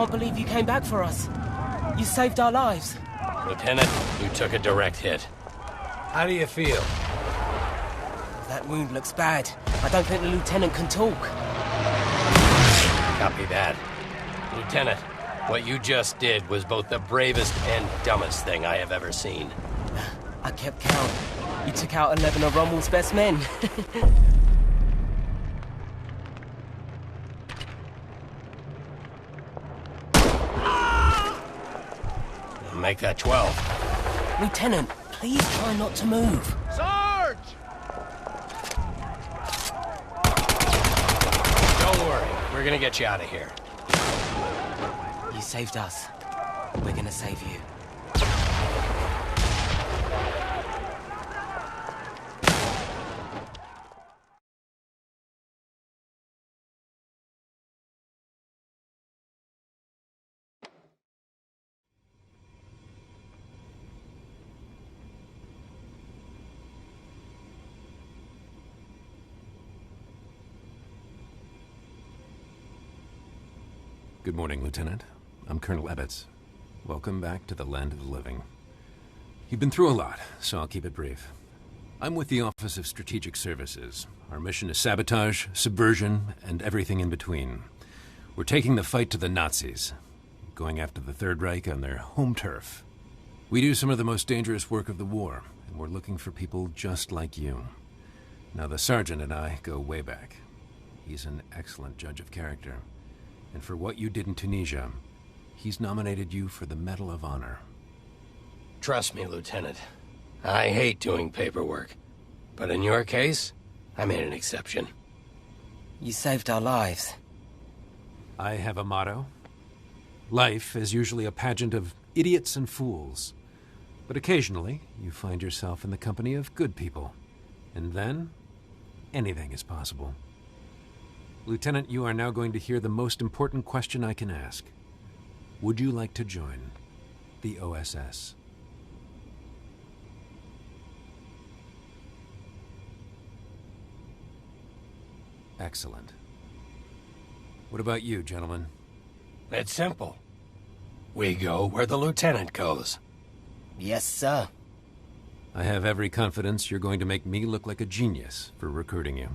can't believe you came back for us. You saved our lives. Lieutenant, you took a direct hit. How do you feel? That wound looks bad. I don't think the lieutenant can talk. Copy that. Lieutenant, what you just did was both the bravest and dumbest thing I have ever seen. I kept count. You took out 11 of Rommel's best men. Make that 12. Lieutenant, please try not to move. Sarge! Don't worry, we're gonna get you out of here. You saved us. We're gonna save you. Good morning, Lieutenant. I'm Colonel Ebbets. Welcome back to the land of the living. You've been through a lot, so I'll keep it brief. I'm with the Office of Strategic Services. Our mission is sabotage, subversion, and everything in between. We're taking the fight to the Nazis, going after the Third Reich on their home turf. We do some of the most dangerous work of the war, and we're looking for people just like you. Now, the sergeant and I go way back. He's an excellent judge of character. And for what you did in Tunisia, he's nominated you for the Medal of Honor. Trust me, Lieutenant. I hate doing paperwork. But in your case, I made an exception. You saved our lives. I have a motto. Life is usually a pageant of idiots and fools. But occasionally, you find yourself in the company of good people. And then, anything is possible. Lieutenant, you are now going to hear the most important question I can ask. Would you like to join the OSS? Excellent. What about you, gentlemen? It's simple. We go where the lieutenant goes. Yes, sir. I have every confidence you're going to make me look like a genius for recruiting you.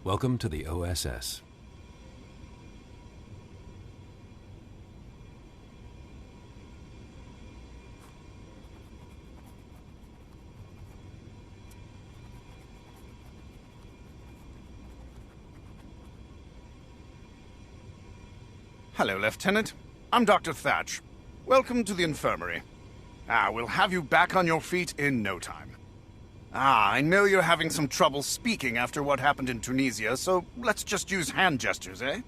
Welcome to the OSS. Hello, Lieutenant. I'm Dr. Thatch. Welcome to the infirmary. We'll have you back on your feet in no time. I know you're having some trouble speaking after what happened in Tunisia, so let's just use hand gestures, eh?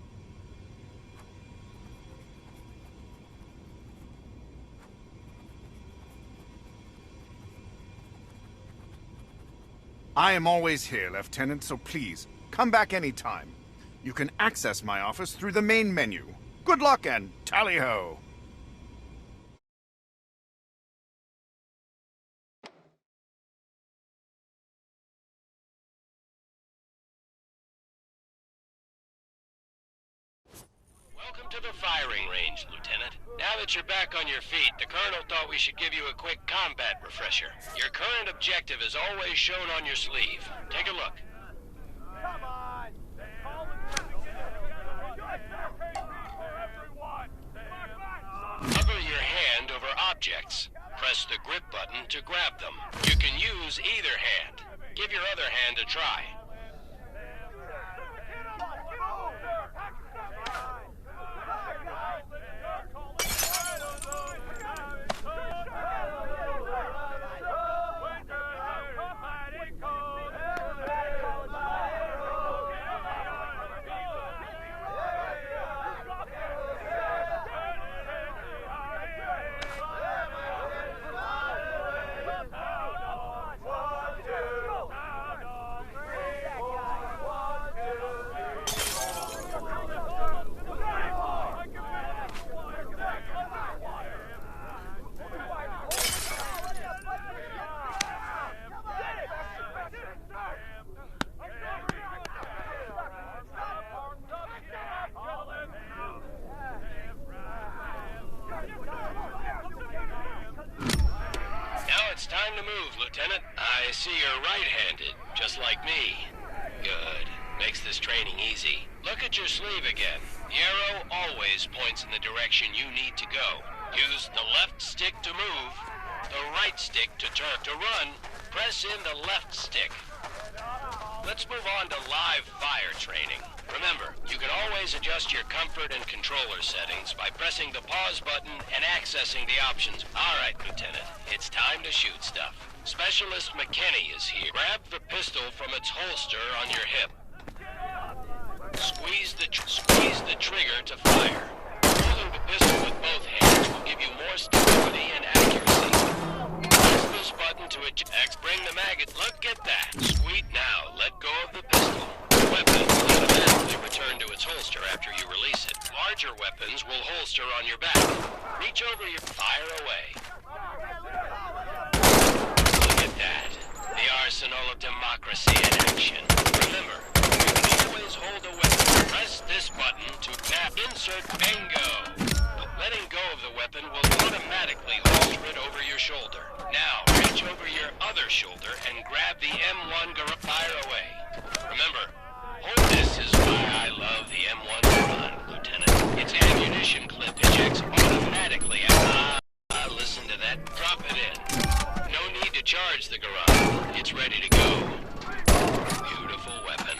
I am always here, Lieutenant, so please, come back anytime. You can access my office through the main menu. Good luck and tally-ho! Welcome to the firing range, Lieutenant. Now that you're back on your feet, the Colonel thought we should give you a quick combat refresher. Your current objective is always shown on your sleeve. Take a look. Come on! Hover your hand over objects. Press the grip button to grab them. You can use either hand. Give your other hand a try. time to move, Lieutenant. I see you're right-handed, just like me. Good. Makes this training easy. Look at your sleeve again. The arrow always points in the direction you need to go. Use the left stick to move, the right stick to turn. To run, press in the left stick. Let's move on to live fire training. Remember, you can always adjust your comfort and controller settings by pressing the pause button and accessing the options. All right, Lieutenant, it's time to shoot stuff. Specialist McKinney is here. Grab the pistol from its holster on your hip. Squeeze the trigger to fire. Holding the pistol with both hands will give you more stability and accuracy. Press this button to eject. Bring the maggot. Look at that. Squeeze now. Let go of the pistol. The weapon will automatically return to its holster after you release it. Larger weapons will holster on your back. Reach over your fire away. Look at that. The arsenal of democracy in action. Remember, you can always hold a weapon. Press this button to insert bingo. Letting go of the weapon will automatically holster it over your shoulder. Now, reach over your other shoulder and grab the M1 Garand. Fire away. Remember, this is why I love the M1 Garand, Lieutenant. Its ammunition clip ejects automatically. Listen to that. Drop it in. No need to charge the Garand. It's ready to go. Beautiful weapon.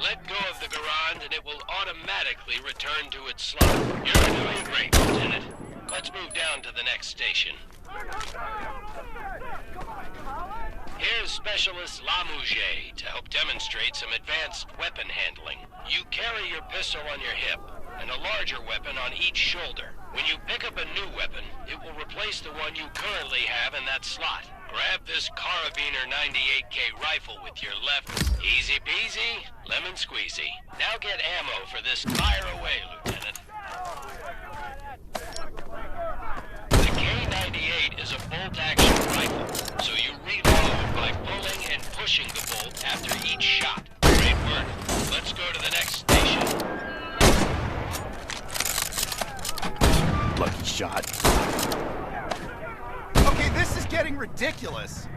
Let go of the Garand and it will automatically return to its slot. You're doing great, Lieutenant. Let's move down to the next station. Here's Specialist Lamouche to help demonstrate some advanced weapon handling. You carry your pistol on your hip and a larger weapon on each shoulder. When you pick up a new weapon, it will replace the one you currently have in that slot. Grab this Carabiner 98K rifle with your left. Easy peasy, lemon squeezy. Now get ammo for this. Fire away, Lieutenant. The K98 is a bolt-action rifle, so you reload by pulling and pushing the bolt after each shot. Great work. Let's go to the next station. Lucky shot. Okay, this is getting ridiculous.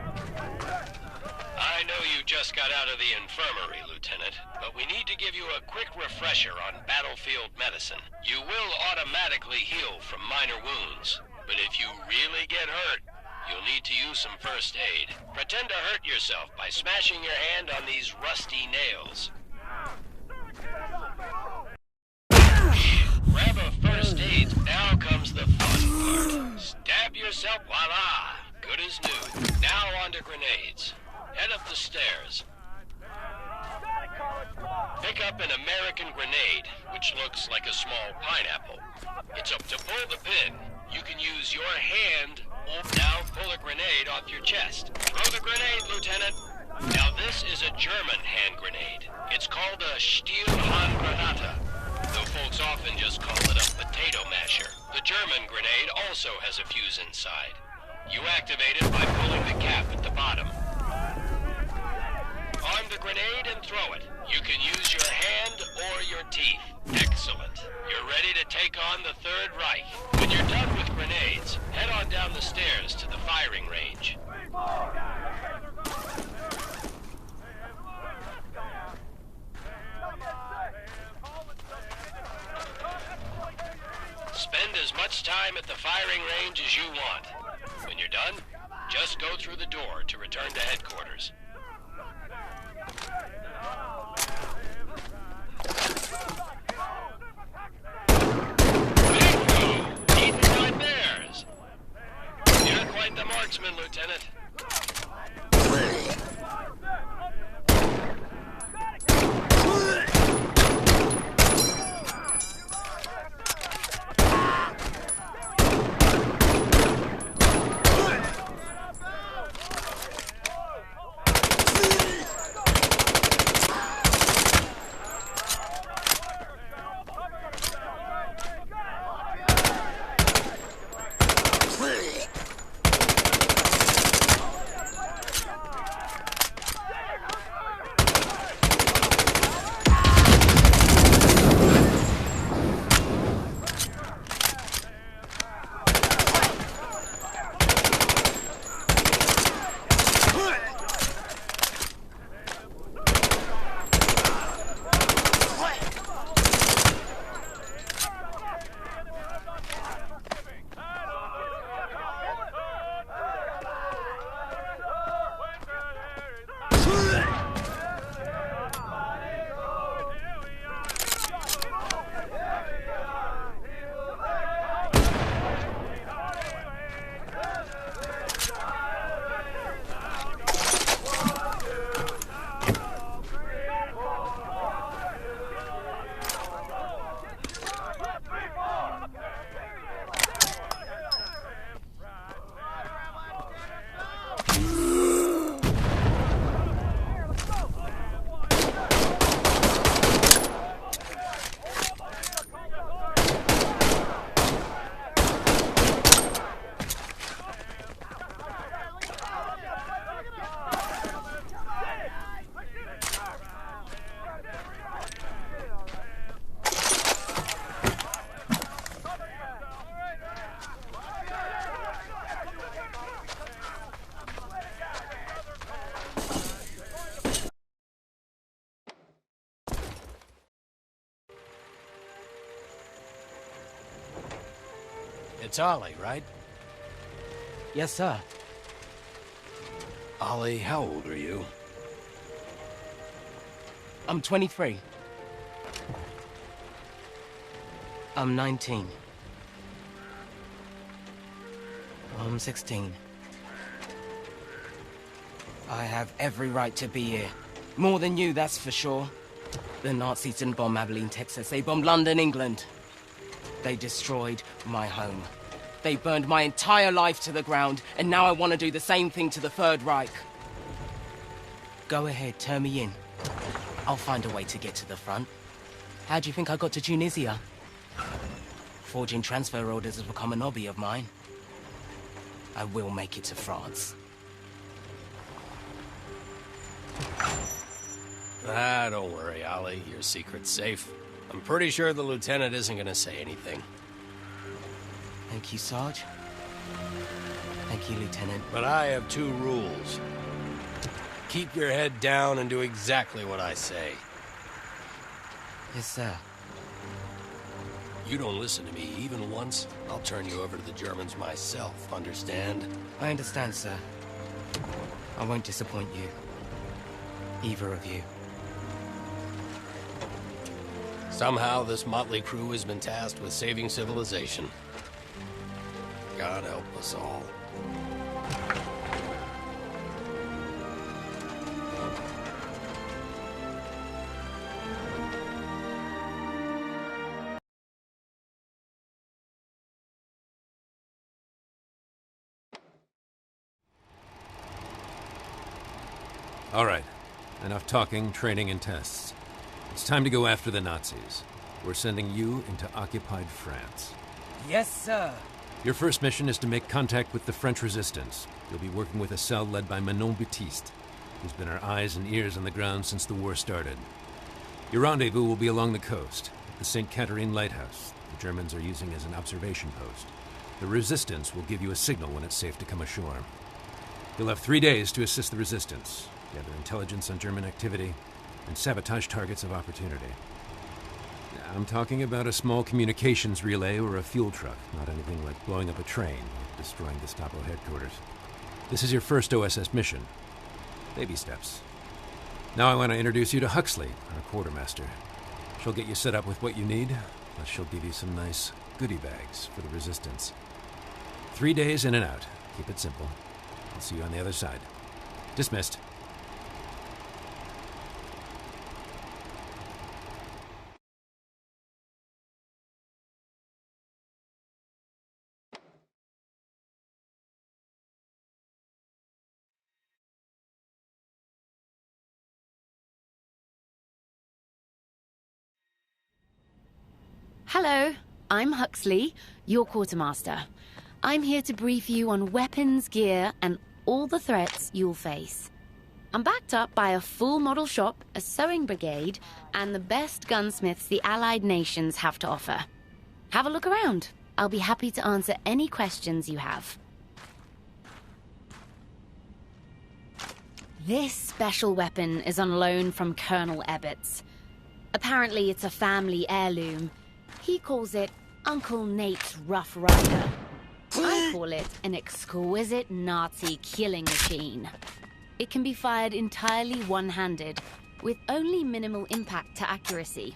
I know you just got out of the infirmary, Lieutenant, but we need to give you a quick refresher on battlefield medicine. You will automatically heal from minor wounds, but if you really get hurt, you'll need to use some first aid. Pretend to hurt yourself by smashing your hand on these rusty nails. Grab a first aid. Now comes the fun part. Stab yourself, voila! Good as new. Now on to grenades. Head up the stairs. Pick up an American grenade, which looks like a small pineapple. It's up to pull the pin. You can use your hand, or now pull a grenade off your chest. Throw the grenade, Lieutenant. Now this is a German hand grenade. It's called a Stielhandgranate, though folks often just call it a potato masher. The German grenade also has a fuse inside. You activate it by pulling the cap at the bottom. Arm the grenade and throw it. You can use your hand or your teeth. Excellent. You're ready to take on the Third Reich. When you're done with grenades, head on down the stairs to the firing range. Spend as much time at the firing range as you want. When you're done, just go through the door to return to headquarters. Bingo! Eaten by bears! You're quite the marksman, Lieutenant. It's Ollie, right? Yes, sir. Ollie, how old are you? I'm 23. I'm 19. I'm 16. I have every right to be here. More than you, that's for sure. The Nazis didn't bomb Abilene, Texas. They bombed London, England. They destroyed my home. They burned my entire life to the ground, and now I want to do the same thing to the Third Reich. Go ahead, turn me in. I'll find a way to get to the front. How do you think I got to Tunisia? Forging transfer orders has become an hobby of mine. I will make it to France. Don't worry, Ollie. Your secret's safe. I'm pretty sure the lieutenant isn't gonna say anything. Thank you, Sarge. Thank you, Lieutenant. But I have two rules. Keep your head down and do exactly what I say. Yes, sir. You don't listen to me even once, I'll turn you over to the Germans myself, understand? I understand, sir. I won't disappoint you. Either of you. Somehow this motley crew has been tasked with saving civilization. God help us all. All right. Enough talking, training, and tests. It's time to go after the Nazis. We're sending you into occupied France. Yes, sir. Your first mission is to make contact with the French resistance. You'll be working with a cell led by Manon Baptiste, who's been our eyes and ears on the ground since the war started. Your rendezvous will be along the coast, at the St. Catherine Lighthouse. The Germans are using as an observation post. The resistance will give you a signal when it's safe to come ashore. You'll have 3 days to assist the resistance, gather intelligence on German activity, and sabotage targets of opportunity. I'm talking about a small communications relay or a fuel truck, not anything like blowing up a train or destroying Gestapo headquarters. This is your first OSS mission. Baby steps. Now I want to introduce you to Huxley, our quartermaster. She'll get you set up with what you need, plus she'll give you some nice goodie bags for the resistance. 3 days in and out. Keep it simple. I'll see you on the other side. Dismissed. Hello, I'm Huxley, your quartermaster. I'm here to brief you on weapons, gear, and all the threats you'll face. I'm backed up by a full model shop, a sewing brigade, and the best gunsmiths the Allied nations have to offer. Have a look around. I'll be happy to answer any questions you have. This special weapon is on loan from Colonel Ebbets. Apparently it's a family heirloom. He calls it Uncle Nate's Rough Rider. I call it an exquisite Nazi killing machine. It can be fired entirely one-handed, with only minimal impact to accuracy.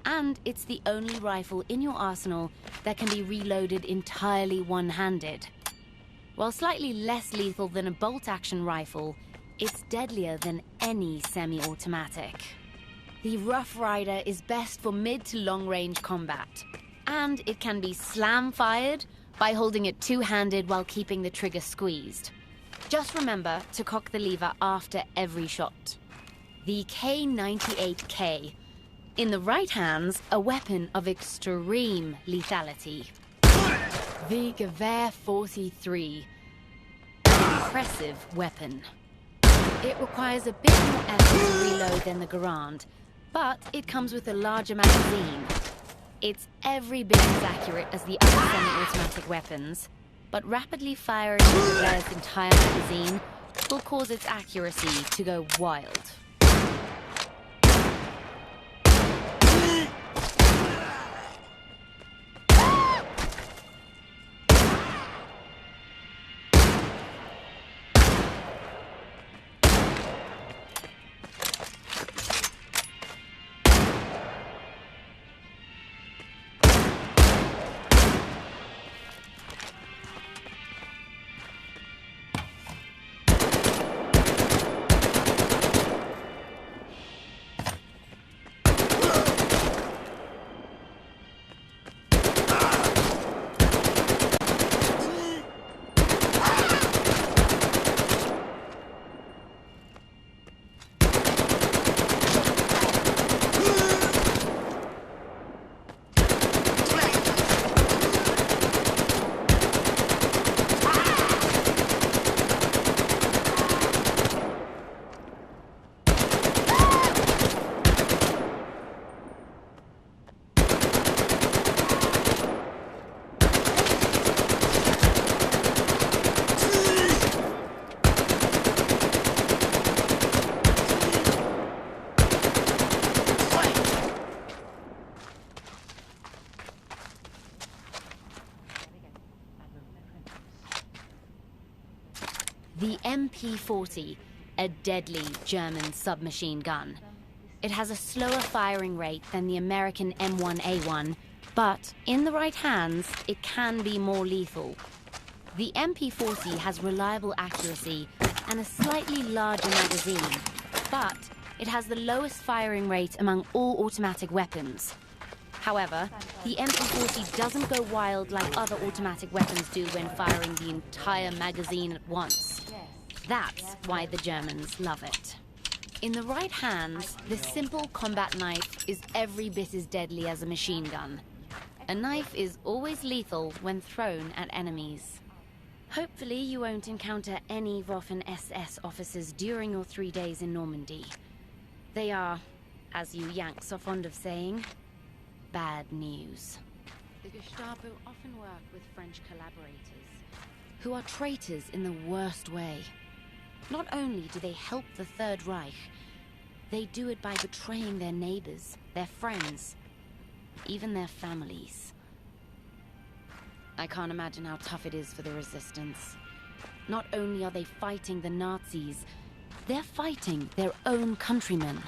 And it's the only rifle in your arsenal that can be reloaded entirely one-handed. While slightly less lethal than a bolt-action rifle, it's deadlier than any semi-automatic. The Rough Rider is best for mid to long-range combat, and it can be slam-fired by holding it two-handed while keeping the trigger squeezed. Just remember to cock the lever after every shot. The K98K. In the right hands, a weapon of extreme lethality. The Gewehr 43. An impressive weapon. It requires a bit more effort to reload than the Garand, but it comes with a larger magazine. It's every bit as accurate as the other semi-automatic weapons, but rapidly firing the Gewehr's entire magazine will cause its accuracy to go wild. The MP40, a deadly German submachine gun. It has a slower firing rate than the American M1A1, but in the right hands, it can be more lethal. The MP40 has reliable accuracy and a slightly larger magazine, but it has the lowest firing rate among all automatic weapons. However, the MP40 doesn't go wild like other automatic weapons do when firing the entire magazine at once. That's why the Germans love it. In the right hands, this simple combat knife is every bit as deadly as a machine gun. A knife is always lethal when thrown at enemies. Hopefully you won't encounter any Waffen SS officers during your 3 days in Normandy. They are, as you Yanks are fond of saying, bad news. The Gestapo often work with French collaborators, who are traitors in the worst way. Not only do they help the Third Reich, they do it by betraying their neighbors, their friends, even their families. I can't imagine how tough it is for the resistance. Not only are they fighting the Nazis, they're fighting their own countrymen.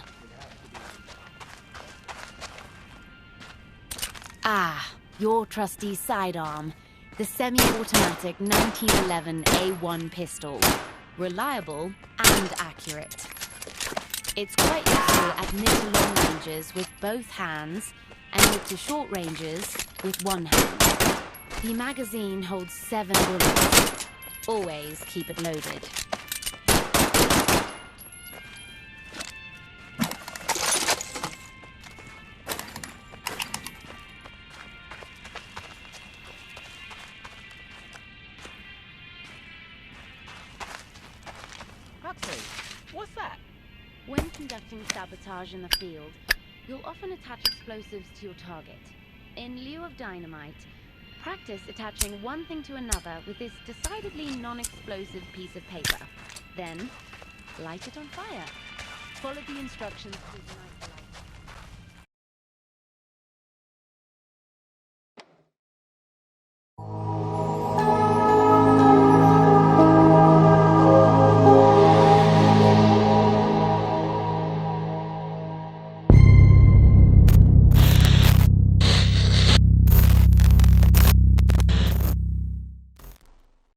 Ah, your trusty sidearm, the semi-automatic 1911 A1 pistol. Reliable and accurate. It's quite useful at mid to long ranges with both hands, and mid to short ranges with one hand. The magazine holds 7 bullets. Always keep it loaded. What's that? When conducting sabotage in the field, you'll often attach explosives to your target. In lieu of dynamite, practice attaching one thing to another with this decidedly non-explosive piece of paper. Then, light it on fire. Follow the instructions to ignite.